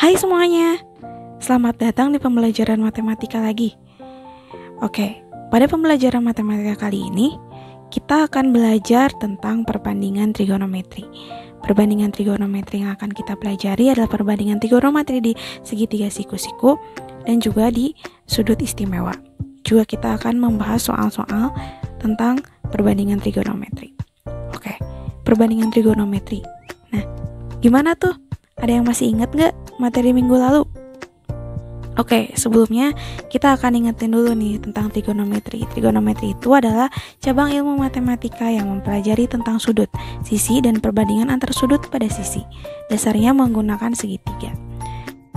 Hai semuanya, selamat datang di pembelajaran matematika lagi. Oke, pada pembelajaran matematika kali ini, kita akan belajar tentang perbandingan trigonometri. Perbandingan trigonometri yang akan kita pelajari adalah perbandingan trigonometri di segitiga siku-siku dan juga di sudut istimewa. Juga kita akan membahas soal-soal tentang perbandingan trigonometri. Oke, perbandingan trigonometri. Nah, gimana tuh? Ada yang masih ingat nggak materi minggu lalu? Oke, sebelumnya kita akan ingetin dulu nih tentang trigonometri. Trigonometri itu adalah cabang ilmu matematika yang mempelajari tentang sudut, sisi, dan perbandingan antar sudut pada sisi. Dasarnya menggunakan segitiga.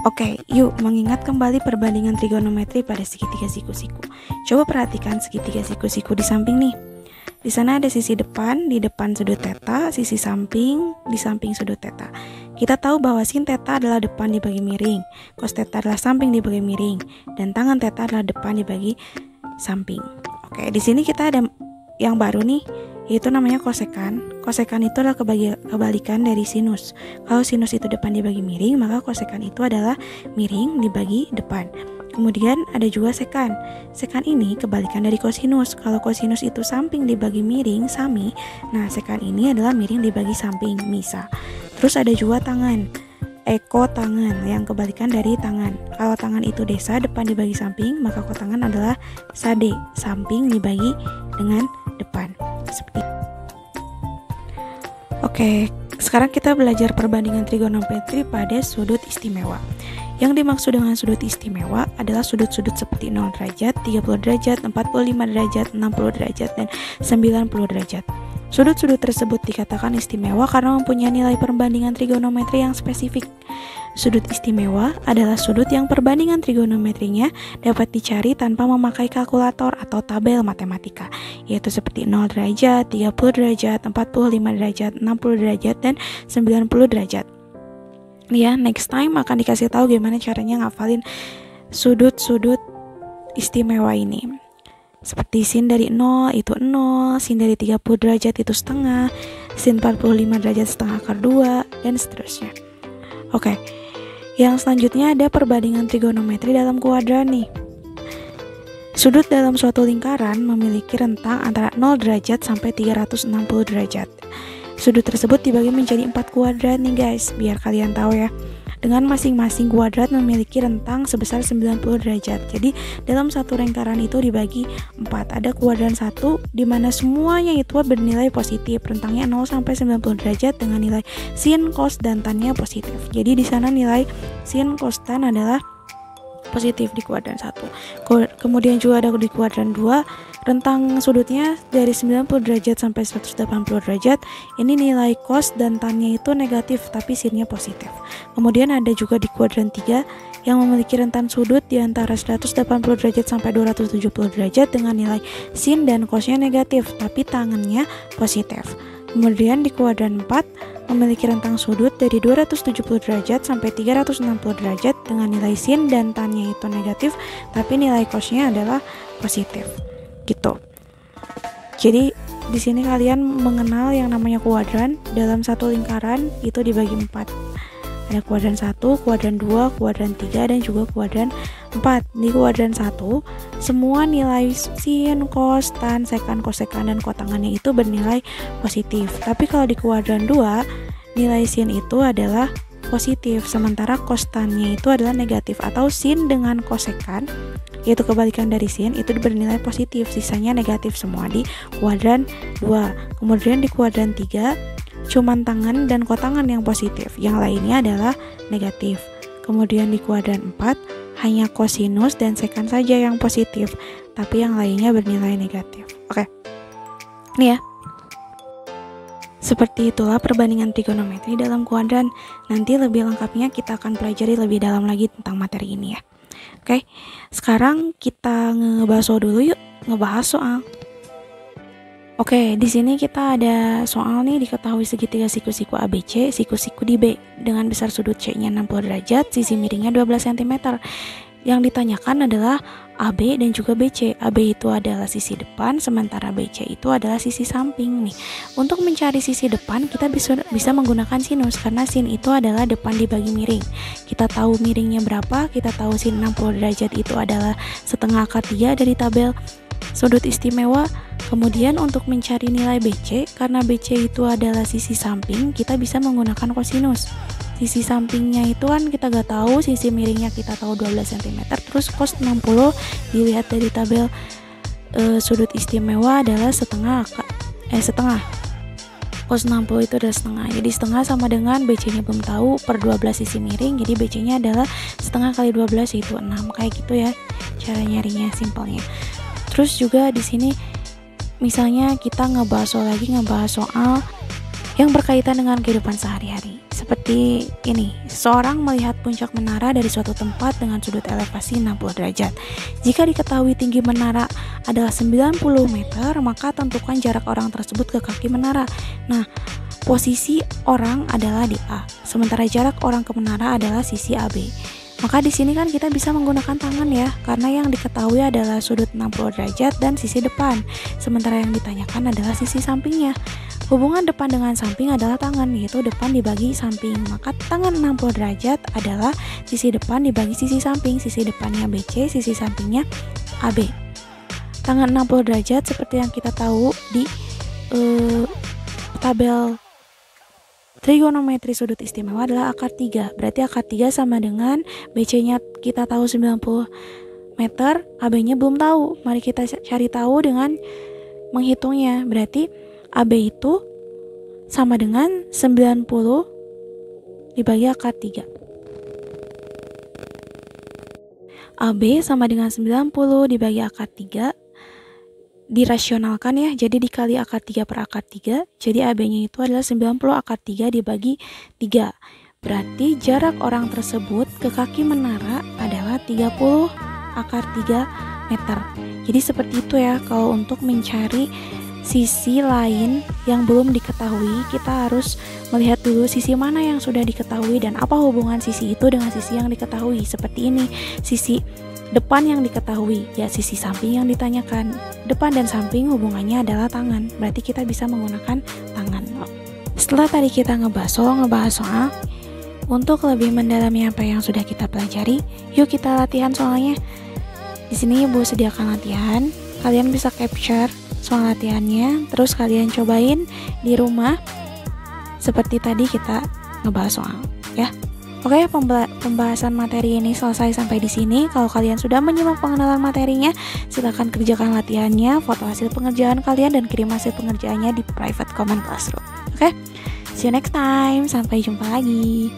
Oke, yuk mengingat kembali perbandingan trigonometri pada segitiga siku-siku. Coba perhatikan segitiga siku-siku di samping nih. Di sana ada sisi depan, di depan sudut theta, sisi samping, di samping sudut theta. Kita tahu bahwa sin theta adalah depan dibagi miring, cos theta adalah samping dibagi miring, dan tangan theta adalah depan dibagi samping. Oke, di sini kita ada yang baru nih, yaitu namanya kosekan. Kosekan itu adalah kebalikan dari sinus. Kalau sinus itu depan dibagi miring, maka kosekan itu adalah miring dibagi depan. Kemudian ada juga sekan. Sekan ini kebalikan dari kosinus. Kalau kosinus itu samping dibagi miring, sami. Nah, sekan ini adalah miring dibagi samping, misa. Terus ada juga tangan. Ekotangan yang kebalikan dari tangan. Kalau tangan itu desa, depan dibagi samping, maka kotangan adalah sade, samping dibagi dengan depan. Seperti itu. Oke, sekarang kita belajar perbandingan trigonometri pada sudut istimewa. Yang dimaksud dengan sudut istimewa adalah sudut-sudut seperti 0 derajat, 30 derajat, 45 derajat, 60 derajat, dan 90 derajat. Sudut-sudut tersebut dikatakan istimewa karena mempunyai nilai perbandingan trigonometri yang spesifik. Sudut istimewa adalah sudut yang perbandingan trigonometrinya dapat dicari tanpa memakai kalkulator atau tabel matematika, yaitu seperti 0 derajat, 30 derajat, 45 derajat, 60 derajat, dan 90 derajat. Ya, next time akan dikasih tahu gimana caranya ngafalin sudut-sudut istimewa ini. Seperti sin dari 0 itu 0, sin dari 30 derajat itu setengah, sin 45 derajat setengah akar 2, dan seterusnya. Oke, yang selanjutnya ada perbandingan trigonometri dalam kuadran nih. Sudut dalam suatu lingkaran memiliki rentang antara 0 derajat sampai 360 derajat. Sudut tersebut dibagi menjadi 4 kuadrat nih guys, biar kalian tahu ya. Dengan masing-masing kuadrat memiliki rentang sebesar 90 derajat. Jadi dalam satu lingkaran itu dibagi 4. Ada kuadran 1 di mana semuanya itu bernilai positif. Rentangnya 0 sampai 90 derajat dengan nilai sin, cos, dan tan-nya positif. Jadi di sana nilai sin, cos, tan adalah positif di kuadran 1. Kemudian juga ada di kuadran 2, rentang sudutnya dari 90 derajat sampai 180 derajat. Ini nilai cos dan tan-nya itu negatif tapi sin-nya positif. Kemudian ada juga di kuadran 3 yang memiliki rentang sudut di antara 180 derajat sampai 270 derajat dengan nilai sin dan cos-nya negatif tapi tangannya positif. Kemudian di kuadran 4 memiliki rentang sudut dari 270 derajat sampai 360 derajat dengan nilai sin dan tan-nya itu negatif tapi nilai cos-nya adalah positif. Gitu. Jadi di sini kalian mengenal yang namanya kuadran. Dalam satu lingkaran itu dibagi 4. Ada kuadran 1, kuadran 2, kuadran 3, dan juga kuadran 4. Di kuadran 1, semua nilai sin, cos, tan, sekan, kosekan, dan kotangannya itu bernilai positif. Tapi kalau di kuadran 2, nilai sin itu adalah positif, sementara cos tan-nya itu adalah negatif, atau sin dengan kosekan, yaitu kebalikan dari sin, itu bernilai positif, sisanya negatif semua di kuadran 2. Kemudian di kuadran 3, cuman tangan dan kotangan yang positif, yang lainnya adalah negatif. Kemudian di kuadran 4, hanya kosinus dan sekan saja yang positif, tapi yang lainnya bernilai negatif. Oke, ini ya. Seperti itulah perbandingan trigonometri dalam kuadran. Nanti lebih lengkapnya kita akan pelajari lebih dalam lagi tentang materi ini ya. Oke, sekarang kita ngebahas dulu yuk, ngebahas soal. Oke, di sini kita ada soal nih, diketahui segitiga siku-siku ABC, siku-siku di B dengan besar sudut C-nya 60 derajat, sisi miringnya 12 cm. Yang ditanyakan adalah AB dan juga BC. AB itu adalah sisi depan, sementara BC itu adalah sisi samping nih. Untuk mencari sisi depan, kita bisa menggunakan sinus, karena sin itu adalah depan dibagi miring. Kita tahu miringnya berapa, kita tahu sin 60 derajat itu adalah setengah akar 3 dari tabel sudut istimewa. Kemudian untuk mencari nilai BC, karena BC itu adalah sisi samping, kita bisa menggunakan kosinus. Sisi sampingnya itu kan kita gak tahu, sisi miringnya kita tahu 12 cm, terus cos 60 dilihat dari tabel sudut istimewa adalah setengah. Cos 60 itu adalah setengah, jadi setengah sama dengan BC nya belum tahu per 12 sisi miring, jadi BC nya adalah setengah kali 12 yaitu 6, kayak gitu ya cara nyarinya, simpelnya. Terus juga di sini misalnya kita ngebahas soal yang berkaitan dengan kehidupan sehari-hari. Seperti ini, seseorang melihat puncak menara dari suatu tempat dengan sudut elevasi 60 derajat. Jika diketahui tinggi menara adalah 90 meter, maka tentukan jarak orang tersebut ke kaki menara. Nah, posisi orang adalah di A, sementara jarak orang ke menara adalah sisi AB. Maka di sini kan kita bisa menggunakan tangan ya, karena yang diketahui adalah sudut 60 derajat dan sisi depan, sementara yang ditanyakan adalah sisi sampingnya. Hubungan depan dengan samping adalah tangan, yaitu depan dibagi samping. Maka tangan 60 derajat adalah sisi depan dibagi sisi samping. Sisi depannya BC, sisi sampingnya AB. Tangan 60 derajat seperti yang kita tahu di tabel trigonometri sudut istimewa adalah akar 3. Berarti akar 3 sama dengan BC-nya kita tahu 90 meter, AB-nya belum tahu. Mari kita cari tahu dengan menghitungnya. Berarti AB itu sama dengan 90 dibagi akar 3. AB sama dengan 90 dibagi akar 3. Dirasionalkan ya, jadi dikali akar 3 per akar 3. Jadi AB-nya itu adalah 90 akar 3 dibagi 3. Berarti jarak orang tersebut ke kaki menara adalah 30 akar 3 meter. Jadi seperti itu ya, kalau untuk mencari sisi lain yang belum diketahui, kita harus melihat dulu sisi mana yang sudah diketahui dan apa hubungan sisi itu dengan sisi yang diketahui. Seperti ini, sisi depan yang diketahui, ya sisi samping yang ditanyakan. Depan dan samping hubungannya adalah tangan, berarti kita bisa menggunakan tangan. Setelah tadi kita ngebahas soal, untuk lebih mendalami apa yang sudah kita pelajari, yuk kita latihan soalnya. Di sini Ibu sediakan latihan, kalian bisa capture soal latihannya, terus kalian cobain di rumah seperti tadi kita ngebahas soal ya. Oke, pembahasan materi ini selesai sampai di sini. Kalau kalian sudah menyimak pengenalan materinya, silakan kerjakan latihannya, foto hasil pengerjaan kalian dan kirim hasil pengerjaannya di private comment classroom. Oke, see you next time, sampai jumpa lagi.